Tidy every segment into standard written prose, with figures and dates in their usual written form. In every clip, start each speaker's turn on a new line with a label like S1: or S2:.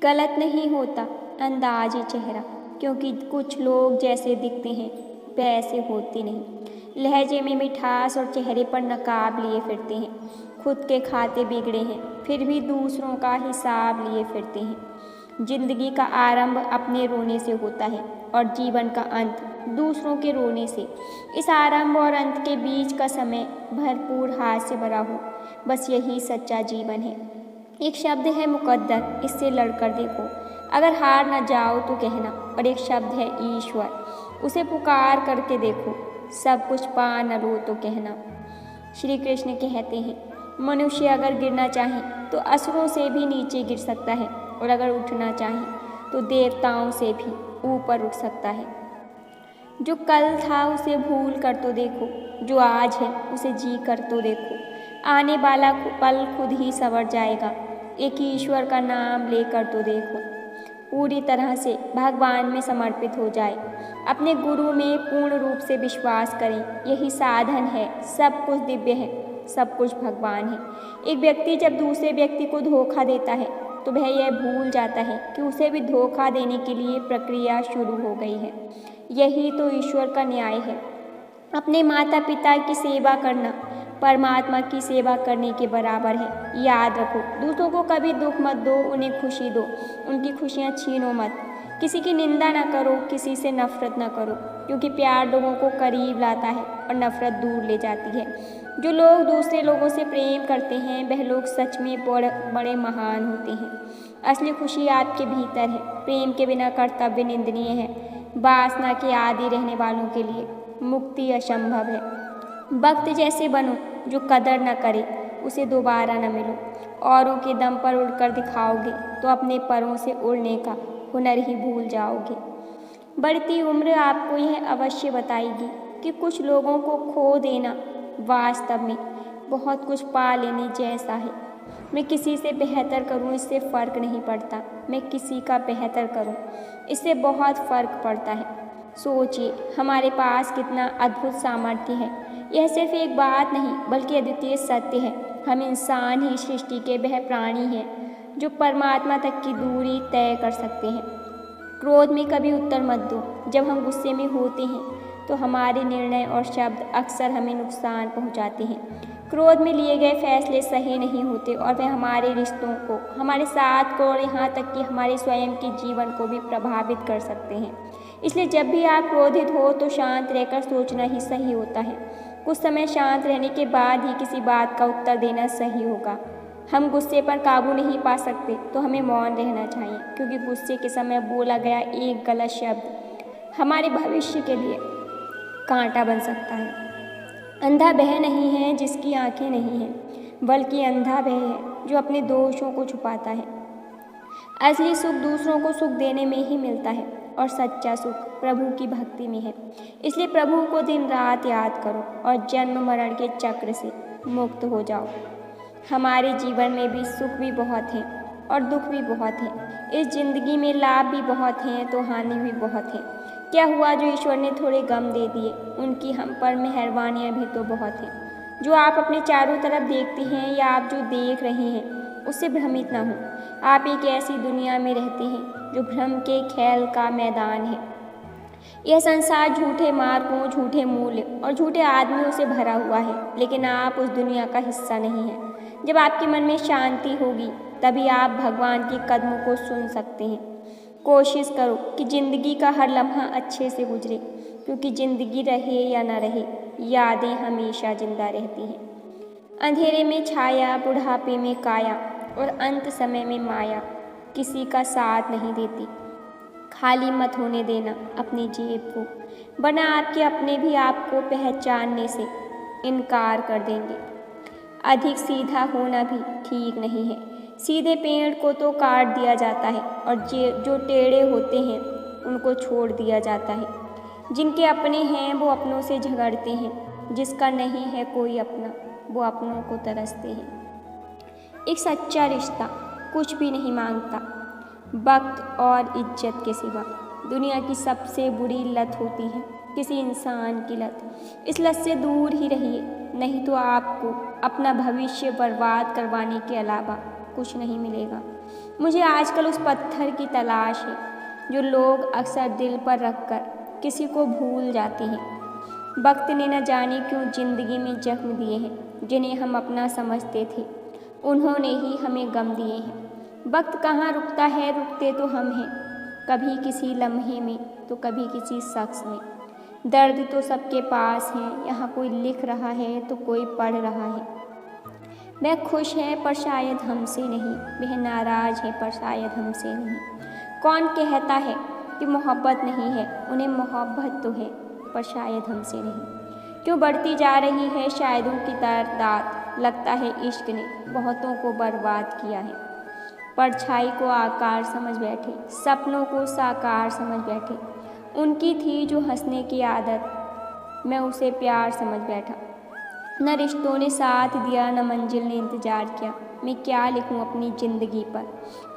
S1: गलत नहीं होता अंदाज चेहरा, क्योंकि कुछ लोग जैसे दिखते हैं वैसे होते नहीं। लहजे में मिठास और चेहरे पर नकाब लिए फिरते हैं। खुद के खाते बिगड़े हैं, फिर भी दूसरों का हिसाब लिए फिरते हैं। जिंदगी का आरंभ अपने रोने से होता है और जीवन का अंत दूसरों के रोने से। इस आरंभ और अंत के बीच का समय भरपूर हाथ से भरा हो, बस यही सच्चा जीवन है। एक शब्द है मुकद्दर, इससे लड़कर देखो, अगर हार न जाओ तो कहना। और एक शब्द है ईश्वर, उसे पुकार करके देखो, सब कुछ पा न लो तो कहना। श्री कृष्ण कहते हैं, मनुष्य अगर गिरना चाहे तो असुरों से भी नीचे गिर सकता है, और अगर उठना चाहे तो देवताओं से भी ऊपर उठ सकता है। जो कल था उसे भूल कर तो देखो, जो आज है उसे जी कर तो देखो। आने वाला पल खुद ही संवर जाएगा, एक ईश्वर का नाम लेकर तो देखो। पूरी तरह से भगवान में समर्पित हो जाए, अपने गुरु में पूर्ण रूप से विश्वास करें, यही साधन है। सब कुछ दिव्य है, सब कुछ भगवान है। एक व्यक्ति जब दूसरे व्यक्ति को धोखा देता है तो वह यह भूल जाता है कि उसे भी धोखा देने के लिए प्रक्रिया शुरू हो गई है। यही तो ईश्वर का न्याय है। अपने माता पिता की सेवा करना परमात्मा की सेवा करने के बराबर है। याद रखो, दूसरों को कभी दुख मत दो, उन्हें खुशी दो, उनकी खुशियाँ छीनो मत। किसी की निंदा ना करो, किसी से नफरत ना करो, क्योंकि प्यार लोगों को करीब लाता है और नफरत दूर ले जाती है। जो लोग दूसरे लोगों से प्रेम करते हैं वह लोग सच में बड़े महान होते हैं। असली खुशी आपके भीतर है। प्रेम के बिना कर्तव्य निंदनीय है। वासना के आदि रहने वालों के लिए मुक्ति असंभव है। वक्त जैसे बनो, जो कदर न करे उसे दोबारा न मिलो। औरों के दम पर उड़कर दिखाओगे तो अपने परों से उड़ने का हुनर ही भूल जाओगे। बढ़ती उम्र आपको यह अवश्य बताएगी कि कुछ लोगों को खो देना वास्तव में बहुत कुछ पा लेने जैसा है। मैं किसी से बेहतर करूं इससे फ़र्क नहीं पड़ता, मैं किसी का बेहतर करूं इससे बहुत फ़र्क पड़ता है। सोचिए, हमारे पास कितना अद्भुत सामर्थ्य है। यह सिर्फ एक बात नहीं बल्कि अद्वितीय सत्य है। हम इंसान ही सृष्टि के वह प्राणी हैं जो परमात्मा तक की दूरी तय कर सकते हैं। क्रोध में कभी उत्तर मत दो। जब हम गुस्से में होते हैं तो हमारे निर्णय और शब्द अक्सर हमें नुकसान पहुंचाते हैं। क्रोध में लिए गए फैसले सही नहीं होते और वे हमारे रिश्तों को, हमारे साथ को और यहाँ तक कि हमारे स्वयं के जीवन को भी प्रभावित कर सकते हैं। इसलिए जब भी आप क्रोधित हो तो शांत रहकर सोचना ही सही होता है। कुछ समय शांत रहने के बाद ही किसी बात का उत्तर देना सही होगा। हम गुस्से पर काबू नहीं पा सकते तो हमें मौन रहना चाहिए, क्योंकि गुस्से के समय बोला गया एक गलत शब्द हमारे भविष्य के लिए कांटा बन सकता है। अंधा वह नहीं है जिसकी आंखें नहीं हैं, बल्कि अंधा वह है जो अपने दोषों को छुपाता है। असली सुख दूसरों को सुख देने में ही मिलता है और सच्चा सुख प्रभु की भक्ति में है। इसलिए प्रभु को दिन रात याद करो और जन्म मरण के चक्र से मुक्त हो जाओ। हमारे जीवन में भी सुख भी बहुत हैं और दुख भी बहुत हैं। इस जिंदगी में लाभ भी बहुत हैं तो हानि भी बहुत है। क्या हुआ जो ईश्वर ने थोड़े गम दे दिए, उनकी हम पर मेहरबानियाँ भी तो बहुत हैं। जो आप अपने चारों तरफ देखते हैं या आप जो देख रहे हैं उससे भ्रमित ना हो। आप एक ऐसी दुनिया में रहते हैं जो भ्रम के खेल का मैदान है। यह संसार झूठे मार्गों, झूठे मूल्य और झूठे आदमियों से भरा हुआ है, लेकिन आप उस दुनिया का हिस्सा नहीं हैं। जब आपके मन में शांति होगी तभी आप भगवान के कदमों को सुन सकते हैं। कोशिश करो कि ज़िंदगी का हर लम्हा अच्छे से गुजरे, क्योंकि ज़िंदगी रहे या ना रहे, यादें हमेशा जिंदा रहती हैं। अंधेरे में छाया, बुढ़ापे में काया और अंत समय में माया किसी का साथ नहीं देती। खाली मत होने देना अपनी जेब को, वरना आपके अपने भी आपको पहचानने से इनकार कर देंगे। अधिक सीधा होना भी ठीक नहीं है। सीधे पेड़ को तो काट दिया जाता है और जो टेढ़े होते हैं उनको छोड़ दिया जाता है। जिनके अपने हैं वो अपनों से झगड़ते हैं, जिसका नहीं है कोई अपना वो अपनों को तरसते हैं। एक सच्चा रिश्ता कुछ भी नहीं मांगता वक्त और इज्जत के सिवा। दुनिया की सबसे बुरी लत होती है किसी इंसान की लत। इस लत से दूर ही रहिए, नहीं तो आपको अपना भविष्य बर्बाद करवाने के अलावा कुछ नहीं मिलेगा। मुझे आजकल उस पत्थर की तलाश है जो लोग अक्सर दिल पर रखकर किसी को भूल जाते हैं। वक्त ने न जाने क्यों जिंदगी में जख्म दिए हैं जिन्हें हम अपना समझते थे, उन्होंने ही हमें गम दिए हैं। वक्त कहाँ रुकता है, रुकते तो हम हैं, कभी किसी लम्हे में तो कभी किसी शख्स में। दर्द तो सबके पास है, यहाँ कोई लिख रहा है तो कोई पढ़ रहा है। वह खुश है पर शायद हमसे नहीं, वह नाराज है पर शायद हमसे नहीं। कौन कहता है कि मोहब्बत नहीं है, उन्हें मोहब्बत तो है पर शायद हमसे नहीं। क्यों बढ़ती जा रही है शायदों की तादाद, लगता है इश्क ने बहुतों को बर्बाद किया है। परछाई को आकार समझ बैठे, सपनों को साकार समझ बैठे। उनकी थी जो हंसने की आदत, मैं उसे प्यार समझ बैठा। न रिश्तों ने साथ दिया, न मंजिल ने इंतज़ार किया। मैं क्या लिखूं अपनी ज़िंदगी पर,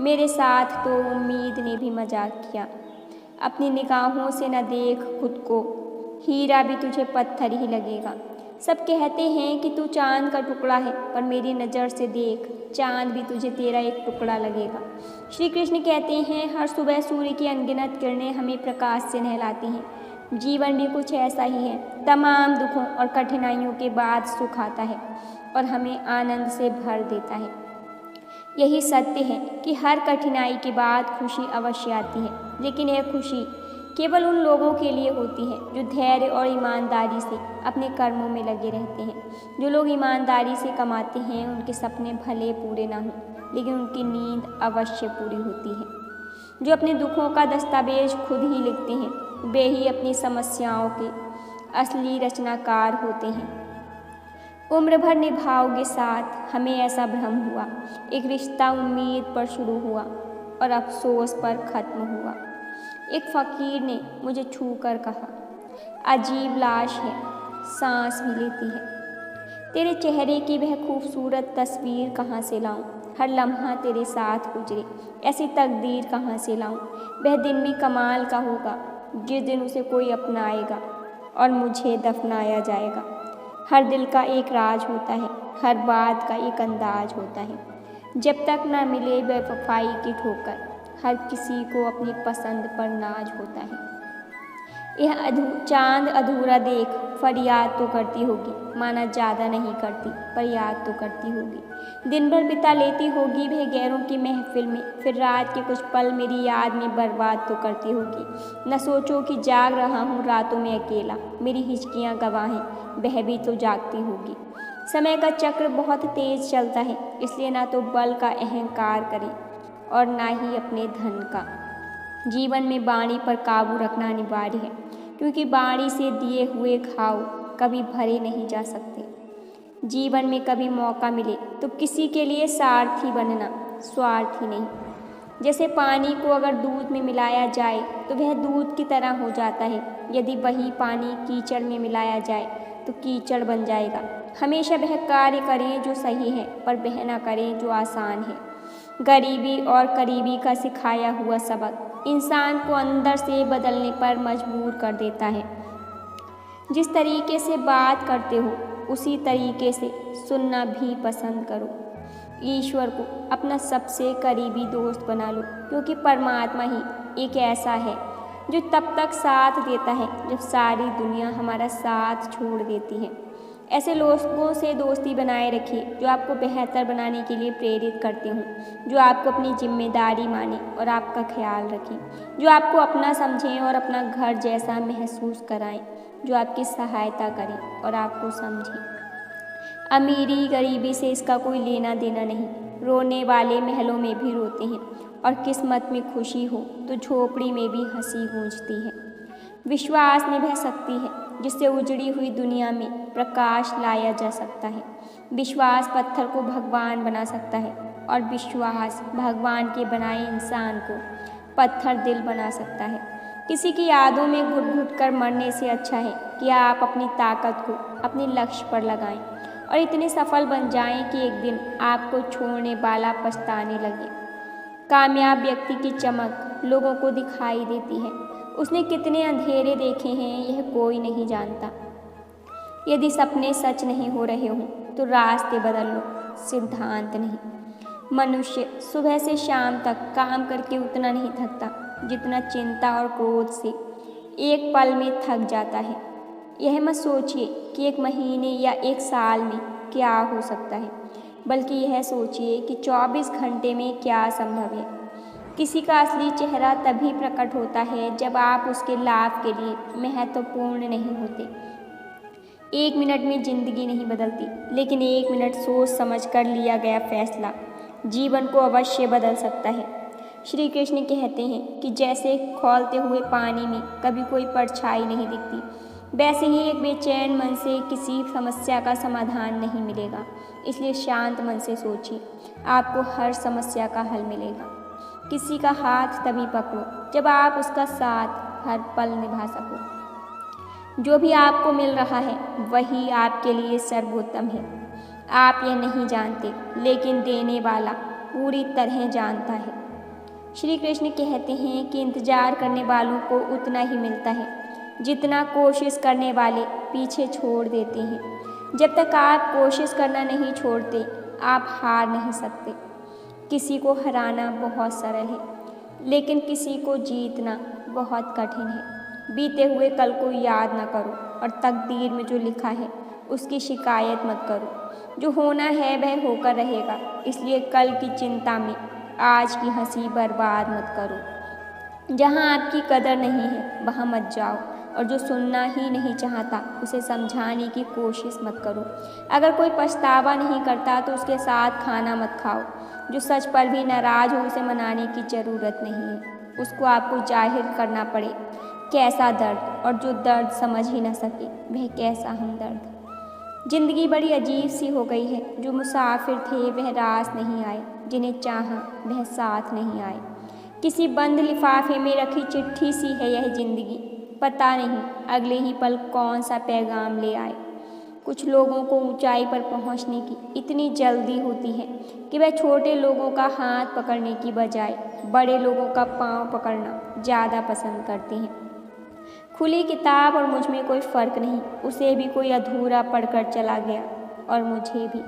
S1: मेरे साथ तो उम्मीद ने भी मजाक किया। अपनी निगाहों से न देख खुद को, हीरा भी तुझे पत्थर ही लगेगा। सब कहते हैं कि तू चांद का टुकड़ा है, पर मेरी नज़र से देख, चांद भी तुझे तेरा एक टुकड़ा लगेगा। श्री कृष्ण कहते हैं, हर सुबह सूर्य की अनगिनत किरणें हमें प्रकाश से नहलाती हैं। जीवन भी कुछ ऐसा ही है, तमाम दुखों और कठिनाइयों के बाद सुख आता है और हमें आनंद से भर देता है। यही सत्य है कि हर कठिनाई के बाद खुशी अवश्य आती है, लेकिन यह खुशी केवल उन लोगों के लिए होती है जो धैर्य और ईमानदारी से अपने कर्मों में लगे रहते हैं। जो लोग ईमानदारी से कमाते हैं, उनके सपने भले पूरे ना हों, लेकिन उनकी नींद अवश्य पूरी होती है। जो अपने दुखों का दस्तावेज खुद ही लिखते हैं, वे ही अपनी समस्याओं के असली रचनाकार होते हैं। उम्र भर निभाओगे साथ, हमें ऐसा भ्रम हुआ। एक रिश्ता उम्मीद पर शुरू हुआ और अफसोस पर ख़त्म हुआ। एक फ़कीर ने मुझे छू कर कहा, अजीब लाश है, सांस भी लेती है। तेरे चेहरे की वह खूबसूरत तस्वीर कहाँ से लाऊं? हर लम्हा तेरे साथ गुजरे, ऐसी तकदीर कहाँ से लाऊं? वह दिन भी कमाल का होगा जिस दिन उसे कोई अपनाएगा और मुझे दफनाया जाएगा। हर दिल का एक राज होता है, हर बात का एक अंदाज होता है। जब तक न मिले बेवफाई की ठोकर, हर किसी को अपनी पसंद पर नाज होता है। यह चांद अधूरा देख फरियाद तो करती होगी, माना ज़्यादा नहीं करती पर याद तो करती होगी। दिन भर बिता लेती होगी वह गैरों की महफिल में, फिर रात के कुछ पल मेरी याद में बर्बाद तो करती होगी। न सोचो कि जाग रहा हूँ रातों में अकेला, मेरी हिचकियाँ गवाहें, वह भी तो जागती होगी। समय का चक्र बहुत तेज चलता है, इसलिए ना तो बल का अहंकार करें और ना ही अपने धन का। जीवन में वाणी पर काबू रखना अनिवार्य है, क्योंकि वाणी से दिए हुए घाव कभी भरे नहीं जा सकते। जीवन में कभी मौका मिले तो किसी के लिए सारथी बनना, स्वार्थी नहीं। जैसे पानी को अगर दूध में मिलाया जाए तो वह दूध की तरह हो जाता है, यदि वही पानी कीचड़ में मिलाया जाए तो कीचड़ बन जाएगा। हमेशा वह कार्य करें जो सही है, पर वह न करें जो आसान है। गरीबी और करीबी का सिखाया हुआ सबक इंसान को अंदर से बदलने पर मजबूर कर देता है। जिस तरीके से बात करते हो उसी तरीके से सुनना भी पसंद करो। ईश्वर को अपना सबसे करीबी दोस्त बना लो, क्योंकि परमात्मा ही एक ऐसा है जो तब तक साथ देता है जब सारी दुनिया हमारा साथ छोड़ देती है। ऐसे लोगों से दोस्ती बनाए रखिए जो आपको बेहतर बनाने के लिए प्रेरित करते हों, जो आपको अपनी जिम्मेदारी माने और आपका ख्याल रखें, जो आपको अपना समझें और अपना घर जैसा महसूस कराएं, जो आपकी सहायता करें और आपको समझें। अमीरी गरीबी से इसका कोई लेना देना नहीं। रोने वाले महलों में भी रोते हैं और किस्मत में खुशी हो तो झोपड़ी में भी हंसी गूंजती है। विश्वास में वह शक्ति है जिससे उजड़ी हुई दुनिया में प्रकाश लाया जा सकता है। विश्वास पत्थर को भगवान बना सकता है और विश्वास भगवान के बनाए इंसान को पत्थर दिल बना सकता है। किसी की यादों में घुट घुट कर मरने से अच्छा है कि आप अपनी ताकत को अपने लक्ष्य पर लगाएं और इतने सफल बन जाएं कि एक दिन आपको छोड़ने वाला पछताने लगे। कामयाब व्यक्ति की चमक लोगों को दिखाई देती है। उसने कितने अंधेरे देखे हैं यह कोई नहीं जानता। यदि सपने सच नहीं हो रहे हों तो रास्ते बदल लो, सिद्धांत नहीं। मनुष्य सुबह से शाम तक काम करके उतना नहीं थकता जितना चिंता और क्रोध से एक पल में थक जाता है। यह मत सोचिए कि एक महीने या एक साल में क्या हो सकता है, बल्कि यह सोचिए कि 24 घंटे में क्या संभव है। किसी का असली चेहरा तभी प्रकट होता है जब आप उसके लाभ के लिए महत्वपूर्ण नहीं होते। 1 मिनट में जिंदगी नहीं बदलती, लेकिन 1 मिनट सोच समझ कर लिया गया फैसला जीवन को अवश्य बदल सकता है। श्री कृष्ण कहते हैं कि जैसे खौलते हुए पानी में कभी कोई परछाई नहीं दिखती, वैसे ही एक बेचैन मन से किसी समस्या का समाधान नहीं मिलेगा। इसलिए शांत मन से सोचिए, आपको हर समस्या का हल मिलेगा। किसी का हाथ तभी पकड़ो जब आप उसका साथ हर पल निभा सको। जो भी आपको मिल रहा है वही आपके लिए सर्वोत्तम है। आप यह नहीं जानते, लेकिन देने वाला पूरी तरह जानता है। श्री कृष्ण कहते हैं कि इंतजार करने वालों को उतना ही मिलता है जितना कोशिश करने वाले पीछे छोड़ देते हैं। जब तक आप कोशिश करना नहीं छोड़ते, आप हार नहीं सकते। किसी को हराना बहुत सरल है, लेकिन किसी को जीतना बहुत कठिन है। बीते हुए कल को याद न करो और तकदीर में जो लिखा है उसकी शिकायत मत करो। जो होना है वह होकर रहेगा, इसलिए कल की चिंता में आज की हंसी बर्बाद मत करो। जहाँ आपकी कदर नहीं है वहाँ मत जाओ, और जो सुनना ही नहीं चाहता उसे समझाने की कोशिश मत करो। अगर कोई पछतावा नहीं करता तो उसके साथ खाना मत खाओ। जो सच पर भी नाराज़ हो उसे मनाने की ज़रूरत नहीं है, उसको आपको जाहिर करना पड़े कैसा दर्द, और जो दर्द समझ ही न सके वह कैसा हमदर्द। जिंदगी बड़ी अजीब सी हो गई है। जो मुसाफिर थे वह रास नहीं आए, जिन्हें चाहा वह साथ नहीं आए। किसी बंद लिफाफे में रखी चिट्ठी सी है यह जिंदगी, पता नहीं अगले ही पल कौन सा पैगाम ले आए। कुछ लोगों को ऊंचाई पर पहुंचने की इतनी जल्दी होती है कि वह छोटे लोगों का हाथ पकड़ने की बजाय बड़े लोगों का पांव पकड़ना ज़्यादा पसंद करते हैं। खुली किताब और मुझ में कोई फ़र्क नहीं, उसे भी कोई अधूरा पढ़कर चला गया, और मुझे भी।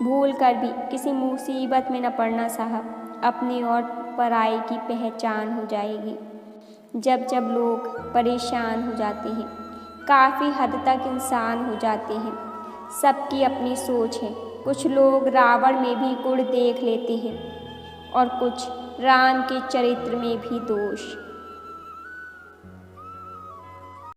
S1: भूल कर भी किसी मुसीबत में न पड़ना साहब, अपनी और पराई की पहचान हो जाएगी। जब जब लोग परेशान हो जाते हैं, काफ़ी हद तक इंसान हो जाते हैं। सबकी अपनी सोच है। कुछ लोग रावण में भी गुण देख लेते हैं और कुछ राम के चरित्र में भी दोष।